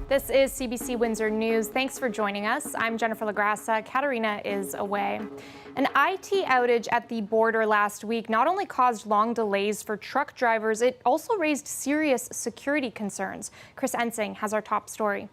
This is CBC Windsor News. Thanks for joining us. I'm Jennifer LaGrassa. Katarina is away. An IT outage at the border last week not only caused long delays for truck drivers, it also raised serious security concerns. Chris Ensing has our top story.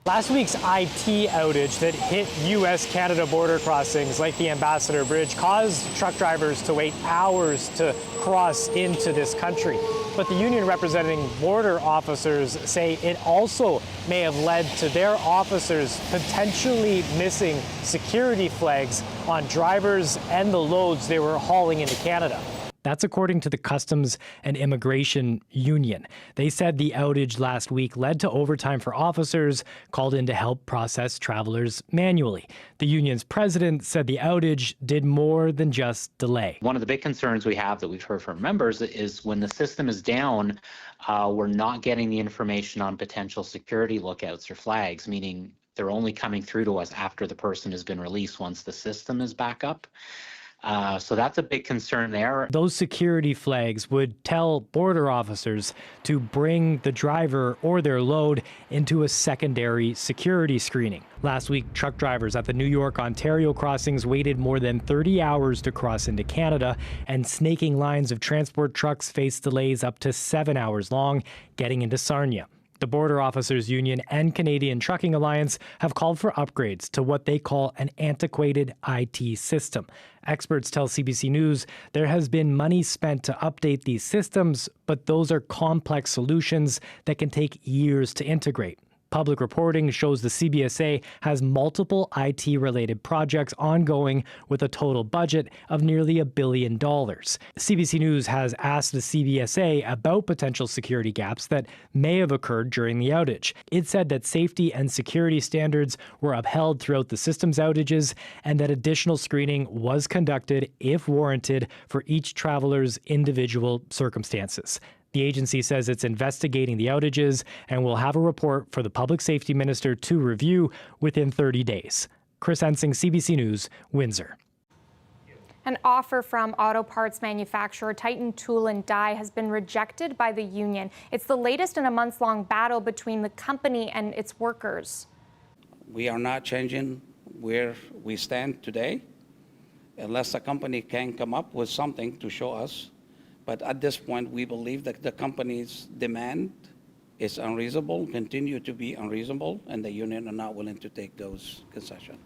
Last week's IT outage that hit U.S.-Canada border crossings like the Ambassador Bridge caused truck drivers to wait hours to cross into this country. But the union representing border officers say it also may have led to their officers potentially missing security flags on drivers and the loads they were hauling into Canada. That's according to the Customs and Immigration Union. They said the outage last week led to overtime for officers called in to help process travelers manually. The union's president said the outage did more than just delay. One of the big concerns we have that we've heard from members is when the system is down, we're not getting the information on potential security lookouts or flags, meaning they're only coming through to us after the person has been released once the system is back up. So that's a big concern there. Those security flags would tell border officers to bring the driver or their load into a secondary security screening. Last week, truck drivers at the New York-Ontario crossings waited more than 30 hours to cross into Canada, and snaking lines of transport trucks faced delays up to 7 hours long getting into Sarnia. The Border Officers Union and Canadian Trucking Alliance have called for upgrades to what they call an antiquated IT system. Experts tell CBC News there has been money spent to update these systems, but those are complex solutions that can take years to integrate. Public reporting shows the CBSA has multiple IT-related projects ongoing with a total budget of nearly $1 billion. CBC News has asked the CBSA about potential security gaps that may have occurred during the outage. It said that safety and security standards were upheld throughout the system's outages and that additional screening was conducted, if warranted, for each traveler's individual circumstances. The agency says it's investigating the outages and will have a report for the Public Safety Minister to review within 30 days. Chris Ensing, CBC News, Windsor. An offer from auto parts manufacturer Titan Tool and Die has been rejected by the union. It's the latest in a months-long battle between the company and its workers. We are not changing where we stand today unless the company can come up with something to show us. But at this point, we believe that the company's demand is unreasonable, continue to be unreasonable, and the union are not willing to take those concessions.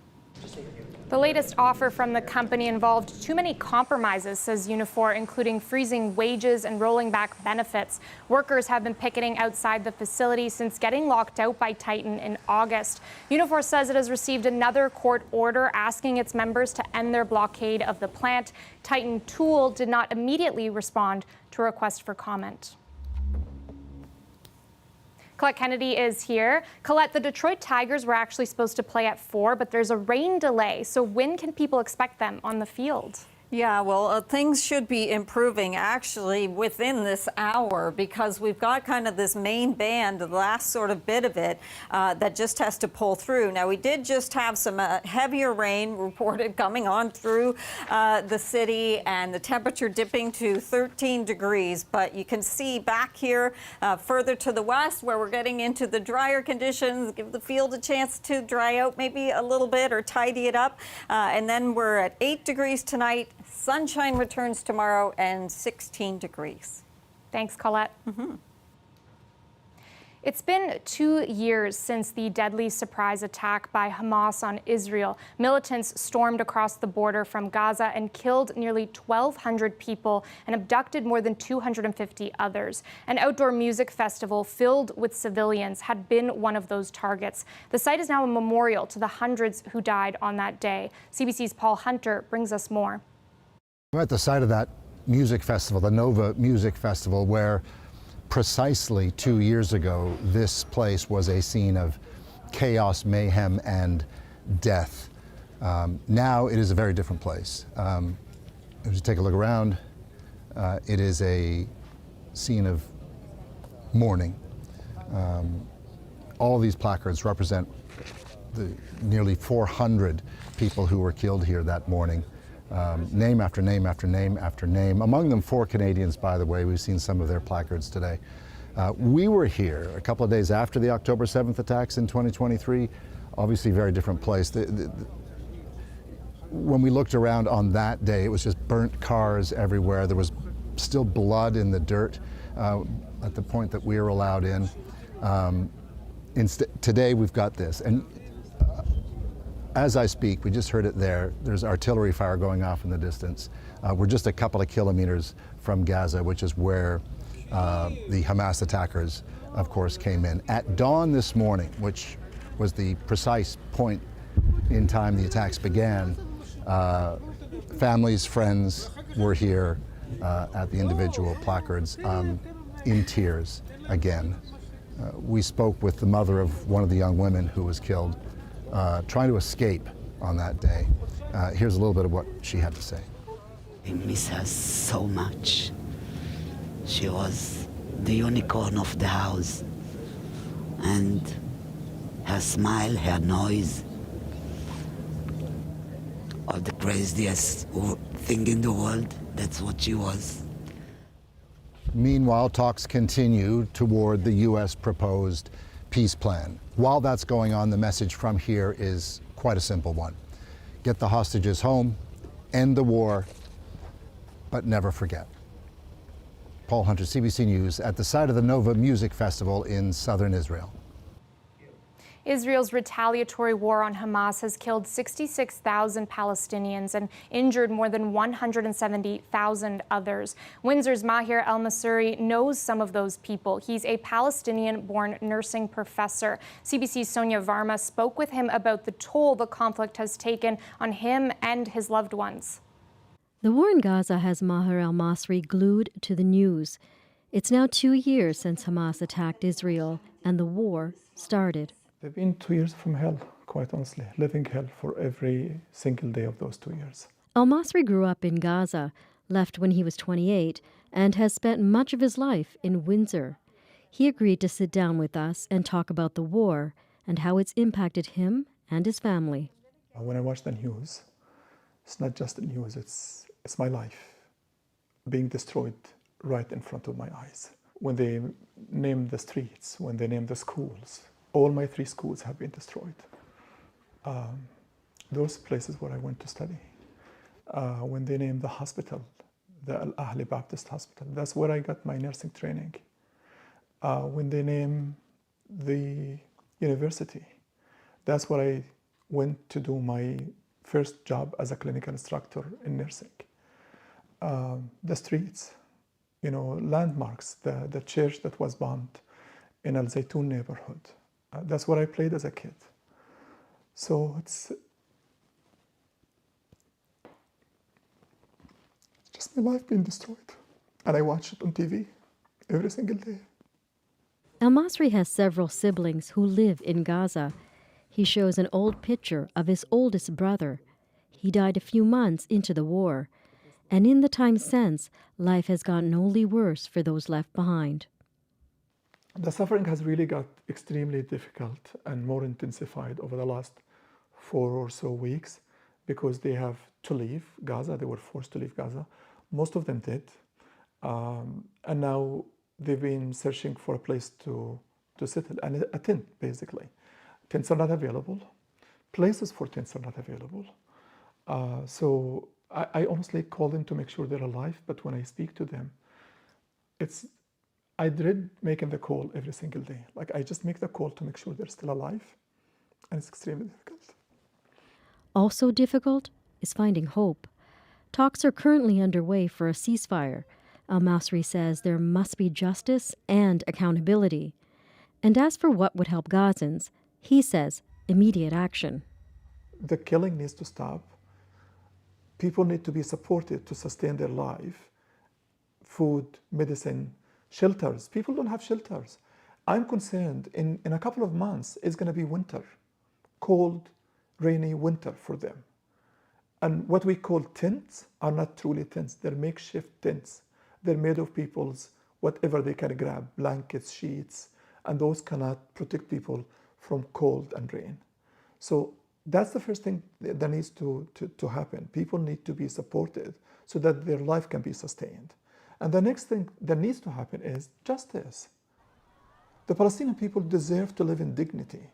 The latest offer from the company involved too many compromises, says Unifor, including freezing wages and rolling back benefits. Workers have been picketing outside the facility since getting locked out by Titan in August. Unifor says it has received another court order asking its members to end their blockade of the plant. Titan Tool did not immediately respond to a request for comment. Colette Kennedy is here. Colette, the Detroit Tigers were actually supposed to play at 4, but there's a rain delay. So when can people expect them on the field? Yeah, well, things should be improving actually within this hour because we've got kind of this main band, the last sort of bit of it, that just has to pull through. Now, we did just have some heavier rain reported coming on through the city and the temperature dipping to 13 degrees. But you can see back here further to the west where we're getting into the drier conditions, give the field a chance to dry out maybe a little bit or tidy it up. And then we're at 8 degrees tonight. Sunshine returns tomorrow and 16 degrees. Thanks, Colette. It's been 2 years since the deadly surprise attack by Hamas on Israel. Militants stormed across the border from Gaza and killed nearly 1,200 people and abducted more than 250 others. An outdoor music festival filled with civilians had been one of those targets. The site is now a memorial to the hundreds who died on that day. CBC's Paul Hunter brings us more. I'm at the site of that music festival, the Nova Music Festival, where precisely 2 years ago, this place was a scene of chaos, mayhem, and death. Now it is a very different place. If you take a look around, it is a scene of mourning. All these placards represent the nearly 400 people who were killed here that morning. Name after name after name after name. Among them 4 Canadians, by the way. We've seen some of their placards today. We were here a couple of days after the October 7th attacks in 2023, obviously very different place. When we looked around on that day, it was just burnt cars everywhere. There was still blood in the dirt at the point that we were allowed in. Today we've got this, and as I speak, we just heard it there, there's artillery fire going off in the distance. We're just a couple of kilometers from Gaza, which is where the Hamas attackers, of course, came in. At dawn this morning, which was the precise point in time the attacks began, families, friends were here at the individual placards in tears again. We spoke with the mother of one of the young women who was killed, trying to escape on that day. Here's a little bit of what she had to say. I miss her so much. She was the unicorn of the house. And her smile, her noise, all the craziest thing in the world, that's what she was. Meanwhile, talks continue toward the U.S. proposed peace plan. While that's going on, the message from here is quite a simple one. Get the hostages home, end the war, but never forget. Paul Hunter, CBC News, at the site of the Nova Music Festival in southern Israel. Israel's retaliatory war on Hamas has killed 66,000 Palestinians and injured more than 170,000 others. Windsor's Mahir El-Masuri knows some of those people. He's a Palestinian-born nursing professor. CBC's Sonia Varma spoke with him about the toll the conflict has taken on him and his loved ones. The war in Gaza has Mahir El-Masri glued to the news. It's now 2 years since Hamas attacked Israel and the war started. They've been 2 years from hell, quite honestly, living hell for every single day of those 2 years. El-Masri grew up in Gaza, left when he was 28, and has spent much of his life in Windsor. He agreed to sit down with us and talk about the war and how it's impacted him and his family. When I watch the news, it's not just the news, it's my life being destroyed right in front of my eyes. When they name the streets, when they name the schools, all my 3 schools have been destroyed. Those places where I went to study. When they named the hospital, the Al-Ahli Baptist Hospital, that's where I got my nursing training. When they named the university, that's where I went to do my first job as a clinical instructor in nursing. The streets, landmarks, the church that was bombed in Al Zaytun neighborhood. That's where I played as a kid. So it's just my life being destroyed. And I watch it on TV every single day. El-Masri has several siblings who live in Gaza. He shows an old picture of his oldest brother. He died a few months into the war. And in the time since, life has gotten only worse for those left behind. The suffering has really got extremely difficult and more intensified over the last 4 or so weeks because they have to leave Gaza. They were forced to leave Gaza. Most of them did. And now they've been searching for a place to settle, and a tent, basically. Tents are not available. Places for tents are not available. So I honestly call them to make sure they're alive, but when I speak to them, I dread making the call every single day. Like, I just make the call to make sure they're still alive, and it's extremely difficult. Also difficult is finding hope. Talks are currently underway for a ceasefire. El-Masri says there must be justice and accountability. And as for what would help Gazans, he says immediate action. The killing needs to stop. People need to be supported to sustain their life. Food, medicine, shelters. People don't have shelters. I'm concerned in a couple of months, it's going to be winter. Cold, rainy winter for them. And what we call tents are not truly tents. They're makeshift tents. They're made of people's whatever they can grab, blankets, sheets, and those cannot protect people from cold and rain. So that's the first thing that needs to happen. People need to be supported so that their life can be sustained. And the next thing that needs to happen is justice. The Palestinian people deserve to live in dignity.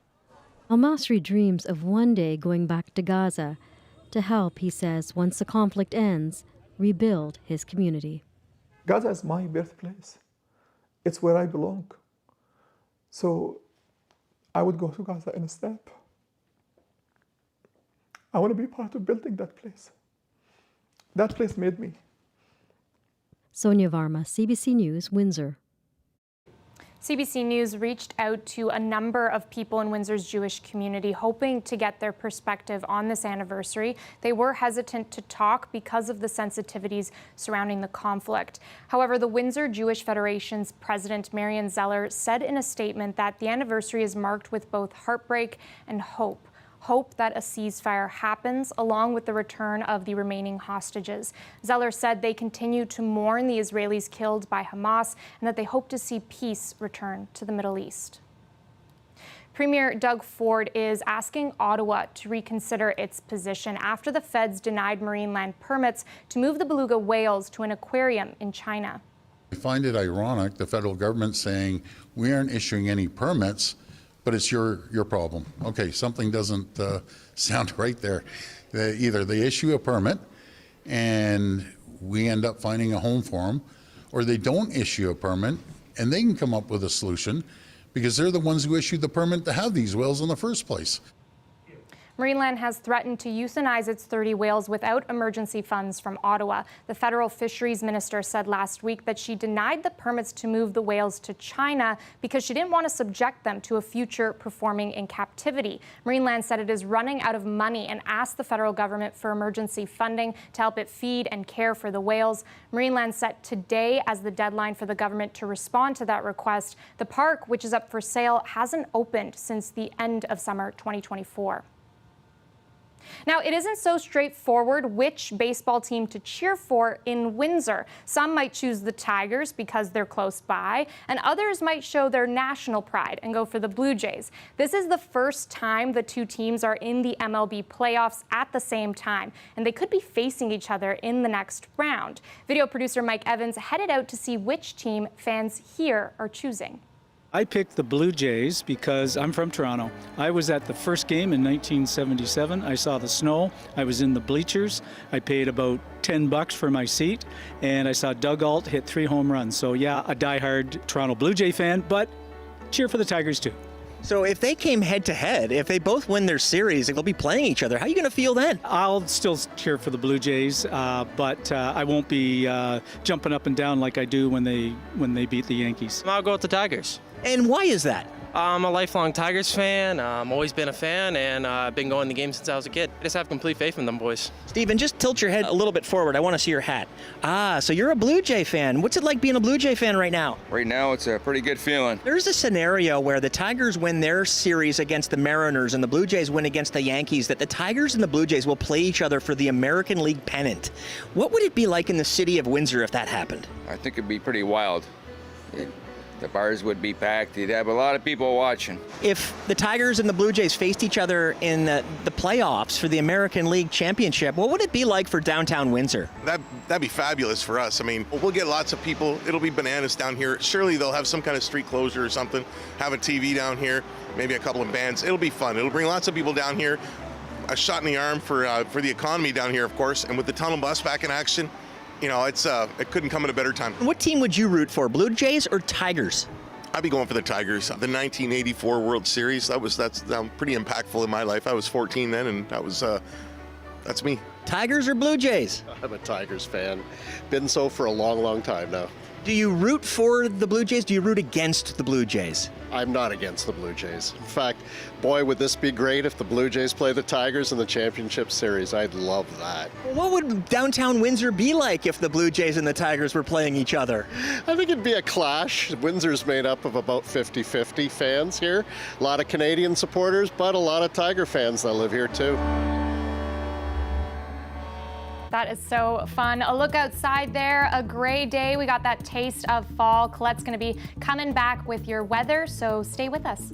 Al-Masri dreams of one day going back to Gaza to help, he says, once the conflict ends, rebuild his community. Gaza is my birthplace. It's where I belong. So I would go to Gaza in a step. I want to be part of building that place. That place made me. Sonia Varma, CBC News, Windsor. CBC News reached out to a number of people in Windsor's Jewish community, hoping to get their perspective on this anniversary. They were hesitant to talk because of the sensitivities surrounding the conflict. However, the Windsor Jewish Federation's president, Marian Zeller, said in a statement that the anniversary is marked with both heartbreak and hope. Hope that a ceasefire happens, along with the return of the remaining hostages. Zeller said they continue to mourn the Israelis killed by Hamas and that they hope to see peace return to the Middle East. Premier Doug Ford is asking Ottawa to reconsider its position after the feds denied marine land permits to move the beluga whales to an aquarium in China. I find it ironic, the federal government saying we aren't issuing any permits, but it's your problem. Okay, something doesn't sound right there. Either they issue a permit and we end up finding a home for them, or they don't issue a permit and they can come up with a solution because they're the ones who issued the permit to have these whales in the first place. Marineland has threatened to euthanize its 30 whales without emergency funds from Ottawa. The federal fisheries minister said last week that she denied the permits to move the whales to China because she didn't want to subject them to a future performing in captivity. Marineland said it is running out of money and asked the federal government for emergency funding to help it feed and care for the whales. Marineland set today as the deadline for the government to respond to that request. The park, which is up for sale, hasn't opened since the end of summer 2024. Now, it isn't so straightforward which baseball team to cheer for in Windsor. Some might choose the Tigers because they're close by, and others might show their national pride and go for the Blue Jays. This is the first time the two teams are in the MLB playoffs at the same time, and they could be facing each other in the next round. Video producer Mike Evans headed out to see which team fans here are choosing. I picked the Blue Jays because I'm from Toronto. I was at the first game in 1977. I saw the snow. I was in the bleachers. I paid about $10 for my seat, and I saw Doug Alt hit 3 home runs. So yeah, a diehard Toronto Blue Jay fan, but cheer for the Tigers too. So if they came head-to-head, if they both win their series, they'll be playing each other. How are you going to feel then? I'll still cheer for the Blue Jays, but I won't be jumping up and down like I do when they beat the Yankees. I'll go with the Tigers. And why is that? I'm a lifelong Tigers fan. I've always been a fan, and I've been going to games since I was a kid. I just have complete faith in them boys. Steven, just tilt your head a little bit forward. I want to see your hat. Ah, so you're a Blue Jay fan. What's it like being a Blue Jay fan right now? Right now, it's a pretty good feeling. There's a scenario where the Tigers win their series against the Mariners and the Blue Jays win against the Yankees, that the Tigers and the Blue Jays will play each other for the American League pennant. What would it be like in the city of Windsor if that happened? I think it'd be pretty wild. The bars would be packed. You'd have a lot of people watching. If the Tigers and the Blue Jays faced each other in the playoffs for the American League Championship, what would it be like for downtown Windsor? That'd be fabulous for us. I mean, we'll get lots of people. It'll be bananas down here. Surely they'll have some kind of street closure or something, have a TV down here, maybe a couple of bands. It'll be fun. It'll bring lots of people down here. A shot in the arm for the economy down here, of course, and with the tunnel bus back in action, you know, it couldn't come at a better time. What team would you root for, Blue Jays or Tigers? I'd be going for the Tigers. The 1984 World Series, that's pretty impactful in my life. I was 14 then, and that's me. Tigers or Blue Jays? I'm a Tigers fan. Been so for a long, long time now. Do you root for the Blue Jays? Do you root against the Blue Jays? I'm not against the Blue Jays. In fact, boy, would this be great if the Blue Jays play the Tigers in the championship series. I'd love that. What would downtown Windsor be like if the Blue Jays and the Tigers were playing each other? I think it'd be a clash. Windsor's made up of about 50-50 fans here. A lot of Canadian supporters, but a lot of Tiger fans that live here too. That is so fun. A look outside there, a gray day. We got that taste of fall. Colette's going to be coming back with your weather, so stay with us.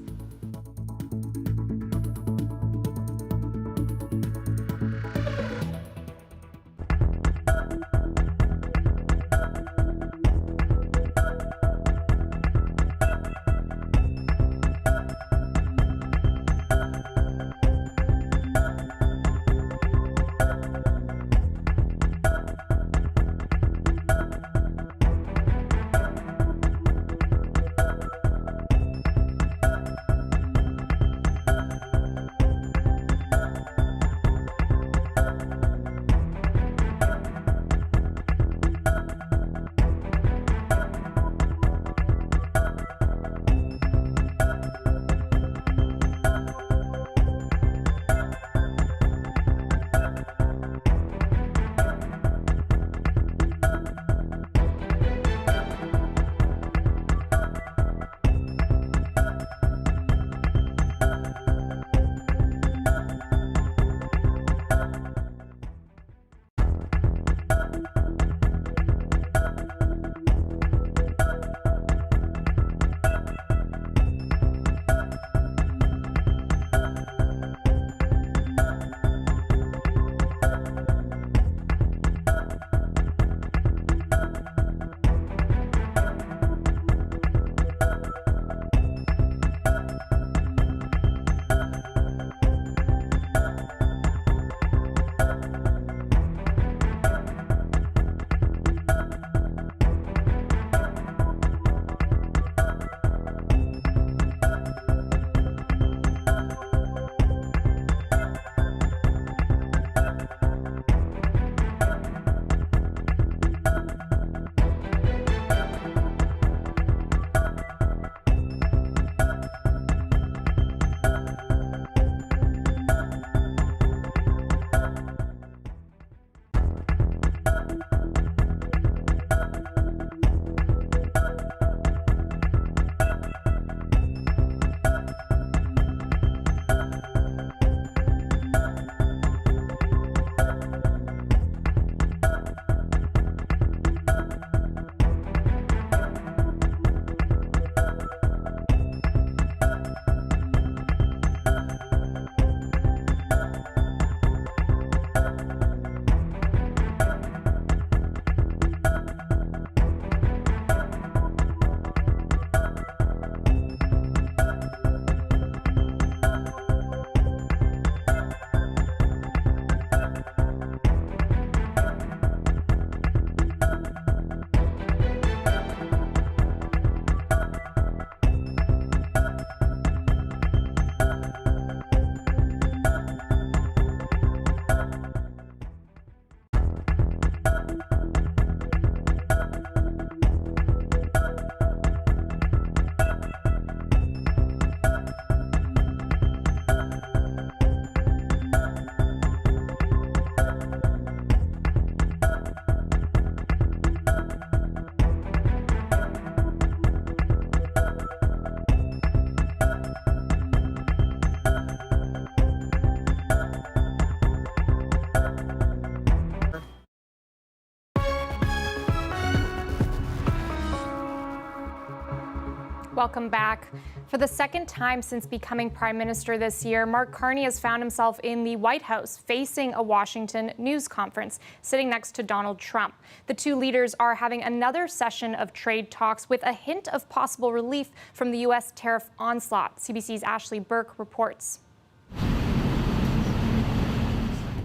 Welcome back. For the second time since becoming prime minister this year, Mark Carney has found himself in the White House facing a Washington news conference, sitting next to Donald Trump. The two leaders are having another session of trade talks with a hint of possible relief from the U.S. tariff onslaught. CBC's Ashley Burke reports.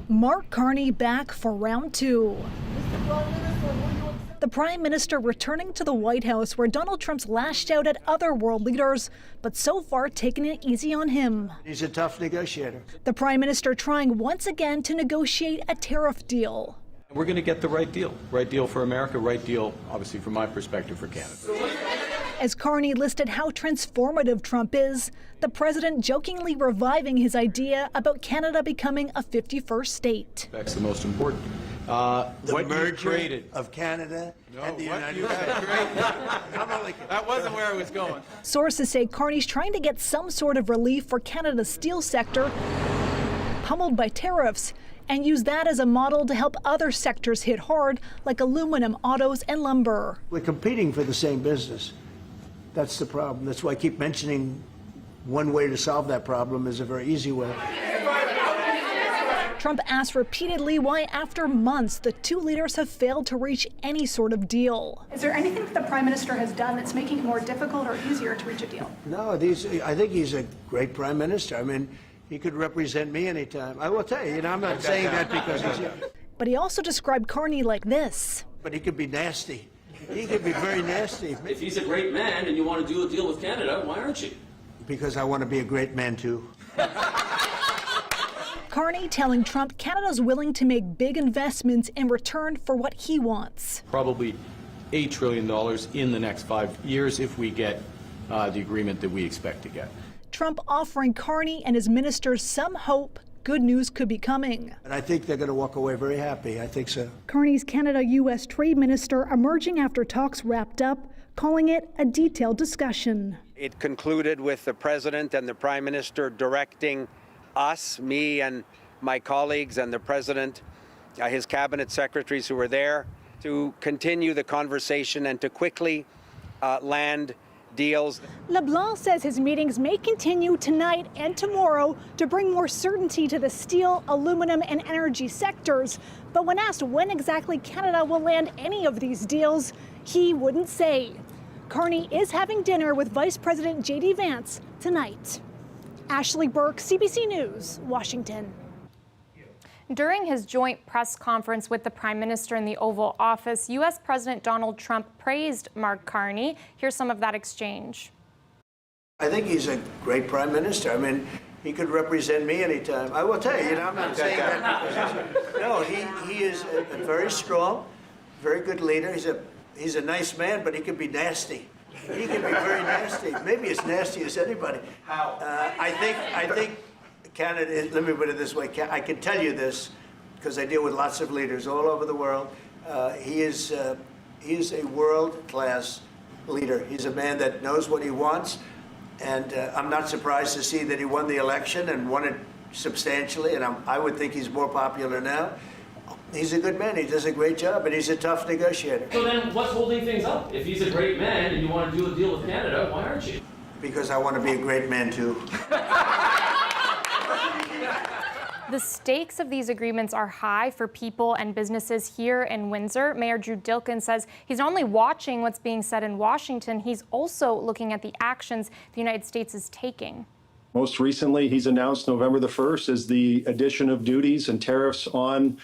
Mark Carney back for round two. The Prime Minister returning to the White House, where Donald Trump's lashed out at other world leaders, but so far taken it easy on him. He's a tough negotiator. The Prime Minister trying once again to negotiate a tariff deal. We're going to get the right deal for America, right deal, obviously, from my perspective, for Canada. As Carney listed how transformative Trump is, the president jokingly reviving his idea about Canada becoming a 51st state. That's the most important. The merger of Canada and the United States. That wasn't where I was going. Sources say Carney's trying to get some sort of relief for Canada's steel sector, pummeled by tariffs, and use that as a model to help other sectors hit hard, like aluminum, autos, and lumber. We're competing for the same business. That's the problem. That's why I keep mentioning one way to solve that problem is a very easy way. Trump asked repeatedly why, after months, the two leaders have failed to reach any sort of deal. Is there anything that the Prime Minister has done that's making it more difficult or easier to reach a deal? No, I think he's a great Prime Minister. I mean, he could represent me anytime. I will tell you, I'm not saying that because he's here. But he also described Carney like this. But he could be nasty. He could be very nasty. If he's a great man and you want to do a deal with Canada, why aren't you? Because I want to be a great man, too. Carney telling Trump Canada's willing to make big investments in return for what he wants. Probably $8 trillion in the next 5 years if we get the agreement that we expect to get. Trump offering Carney and his ministers some hope good news could be coming. And I think they're going to walk away very happy. I think so. Carney's Canada-U.S. trade minister emerging after talks wrapped up, calling it a detailed discussion. It concluded with the president and the prime minister directing us, me and my colleagues and the president, his cabinet secretaries who were there, to continue the conversation and to quickly land deals. LeBlanc says his meetings may continue tonight and tomorrow to bring more certainty to the steel, aluminum, and energy sectors. But when asked when exactly Canada will land any of these deals, he wouldn't say. Carney is having dinner with Vice President J.D. Vance tonight. Ashley Burke, CBC News, Washington. During his joint press conference with the Prime Minister in the Oval Office, U.S. President Donald Trump praised Mark Carney. Here's some of that exchange. I think he's a great Prime Minister. I mean, he could represent me anytime. I will tell you, I'm not saying that because no, he is a very strong, very good leader. He's a nice man, but he can be nasty. He can be very nasty. Maybe as nasty as anybody. How? I think Canada, let me put it this way, I can tell you this because I deal with lots of leaders all over the world. He is a world-class leader. He's a man that knows what he wants, and I'm not surprised to see that he won the election and won it substantially, and I would think he's more popular now. He's a good man. He does a great job, and he's a tough negotiator. So then what's holding things up? If he's a great man and you want to do a deal with Canada, why aren't you? Because I want to be a great man, too. The stakes of these agreements are high for people and businesses here in Windsor. Mayor Drew Dilkin says he's not only watching what's being said in Washington, he's also looking at the actions the United States is taking. Most recently, he's announced November the 1st is the addition of duties and tariffs on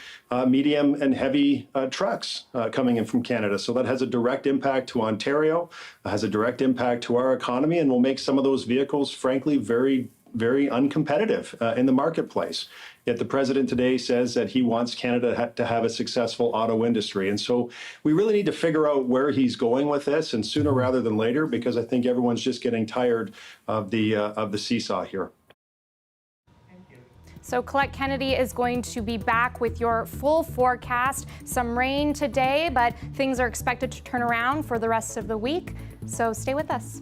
medium and heavy trucks coming in from Canada. So that has a direct impact to Ontario, has a direct impact to our economy, and will make some of those vehicles, frankly, very, very uncompetitive in the marketplace. Yet the president today says that he wants Canada to have a successful auto industry. And so we really need to figure out where he's going with this, and sooner rather than later, because I think everyone's just getting tired of the seesaw here. So Colette Kennedy is going to be back with your full forecast. Some rain today, but things are expected to turn around for the rest of the week. So stay with us.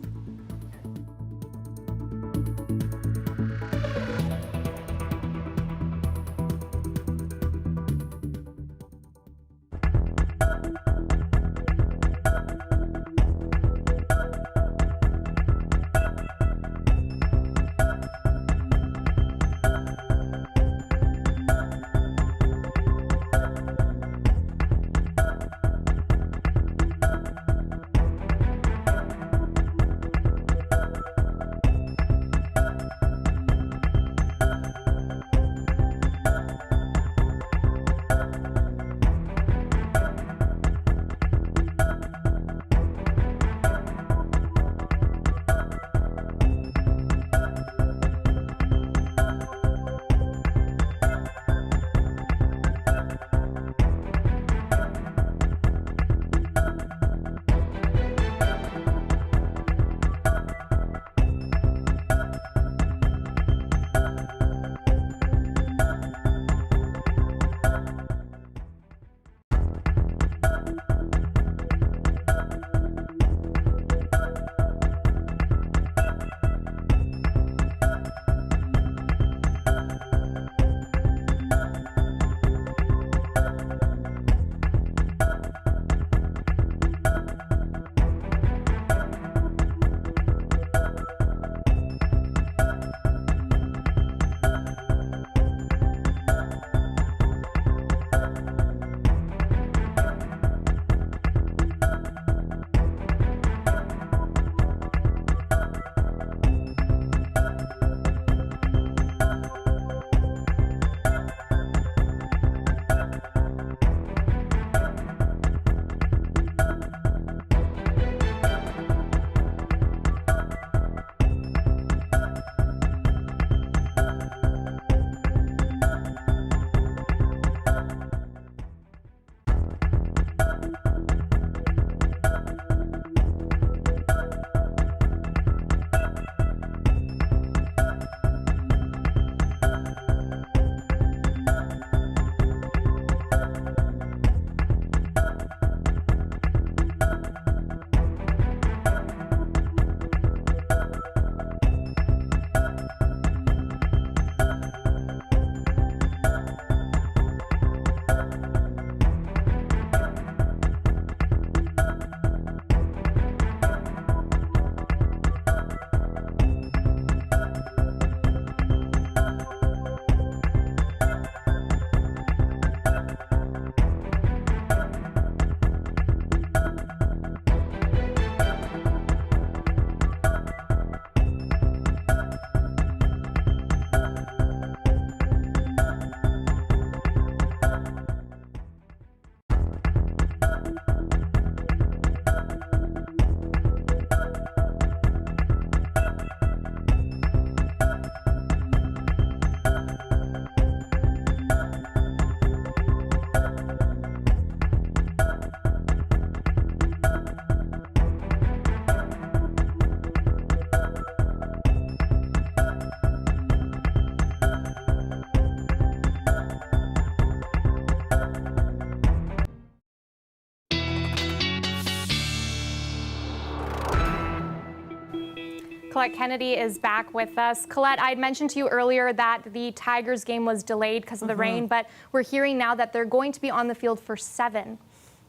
Colette Kennedy is back with us. Colette, I had mentioned to you earlier that the Tigers game was delayed because of the rain, but we're hearing now that they're going to be on the field for 7.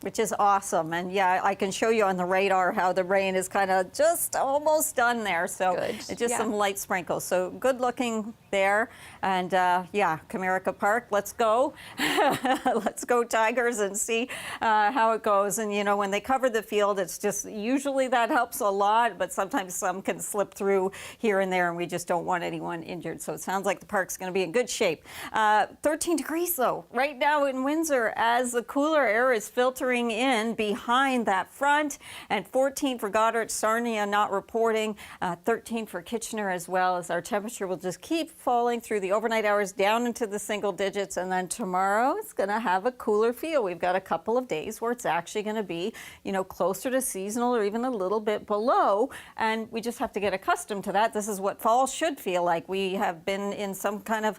Which is awesome. And yeah, I can show you on the radar how the rain is kind of just almost done there. So it's just some light sprinkles. So good looking there. And yeah, Comerica Park, let's go. Let's go Tigers and see how it goes. And you know, when they cover the field, it's just usually that helps a lot, but sometimes some can slip through here and there, and we just don't want anyone injured. So it sounds like the park's going to be in good shape. 13 degrees though right now in Windsor as the cooler air is filtering in behind that front, and 14 for Goddard, Sarnia not reporting, 13 for Kitchener as well, as our temperature will just keep falling through the overnight hours down into the single digits, and then tomorrow it's going to have a cooler feel. We've got a couple of days where it's actually going to be, you know, closer to seasonal or even a little bit below, and we just have to get accustomed to that. This is what fall should feel like. We have been in some kind of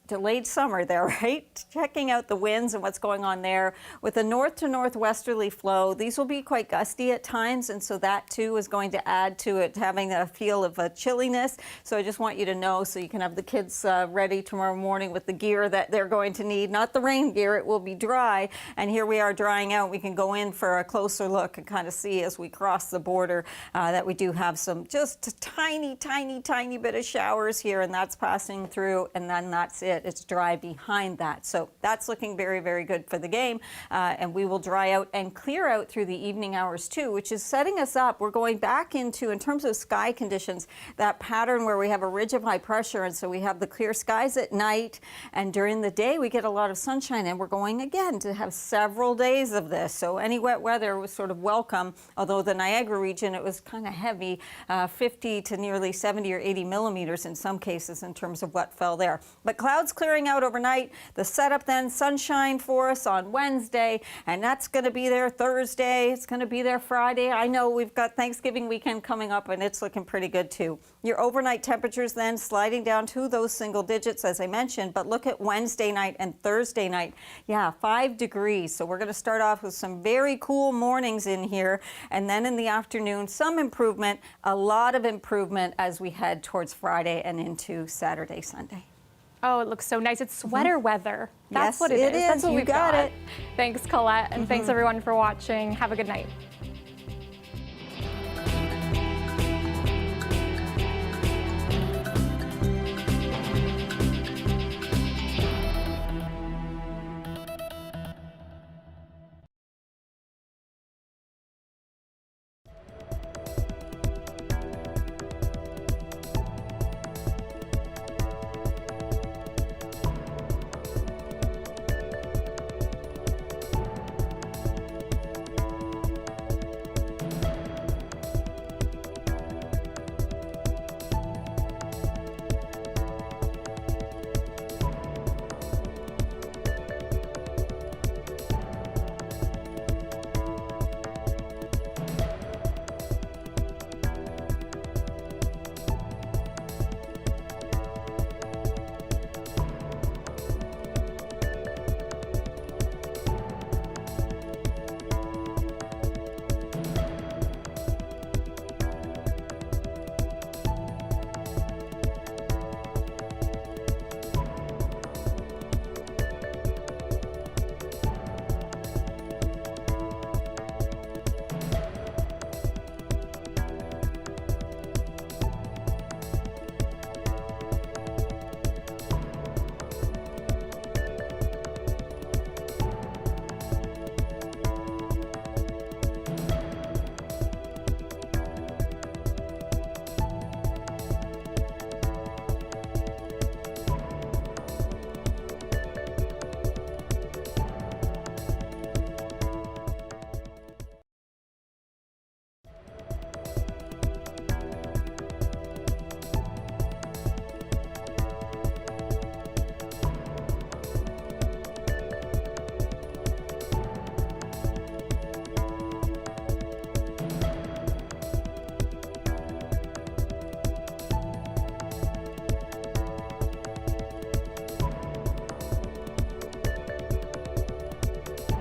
delayed summer there, right? Checking out the winds and what's going on there with a north to northwesterly flow. These will be quite gusty at times, and so that too is going to add to it, having a feel of a chilliness. So I just want you to know, so you can have the kids ready tomorrow morning with the gear that they're going to need. Not the rain gear, it will be dry. And here we are drying out. We can go in for a closer look and kind of see as we cross the border that we do have some just tiny bit of showers here, and that's passing through, and then that's it. It's dry behind that. So that's looking very, very good for the game. And we will dry out and clear out through the evening hours too, which is setting us up. We're going back into, in terms of sky conditions, that pattern where we have a ridge of high pressure. And so we have the clear skies at night, and during the day we get a lot of sunshine, and we're going again to have several days of this. So any wet weather was sort of welcome, although the Niagara region, it was kind of heavy, 50 to nearly 70 or 80 millimeters in some cases in terms of what fell there. But clouds clearing out overnight. The setup then, sunshine for us on Wednesday, and that's going to be there Thursday. It's going to be there Friday. I know we've got Thanksgiving weekend coming up, and it's looking pretty good too. Your overnight temperatures then sliding down to those single digits, as I mentioned, but look at Wednesday night and Thursday night. Yeah, 5 degrees. So we're going to start off with some very cool mornings in here, and then in the afternoon, some improvement, a lot of improvement as we head towards Friday and into Saturday, Sunday. Oh, it looks so nice. It's sweater weather. That's Yes, what it is. it is. That's what You we've got it. Thanks, Colette, and thanks everyone for watching. Have a good night.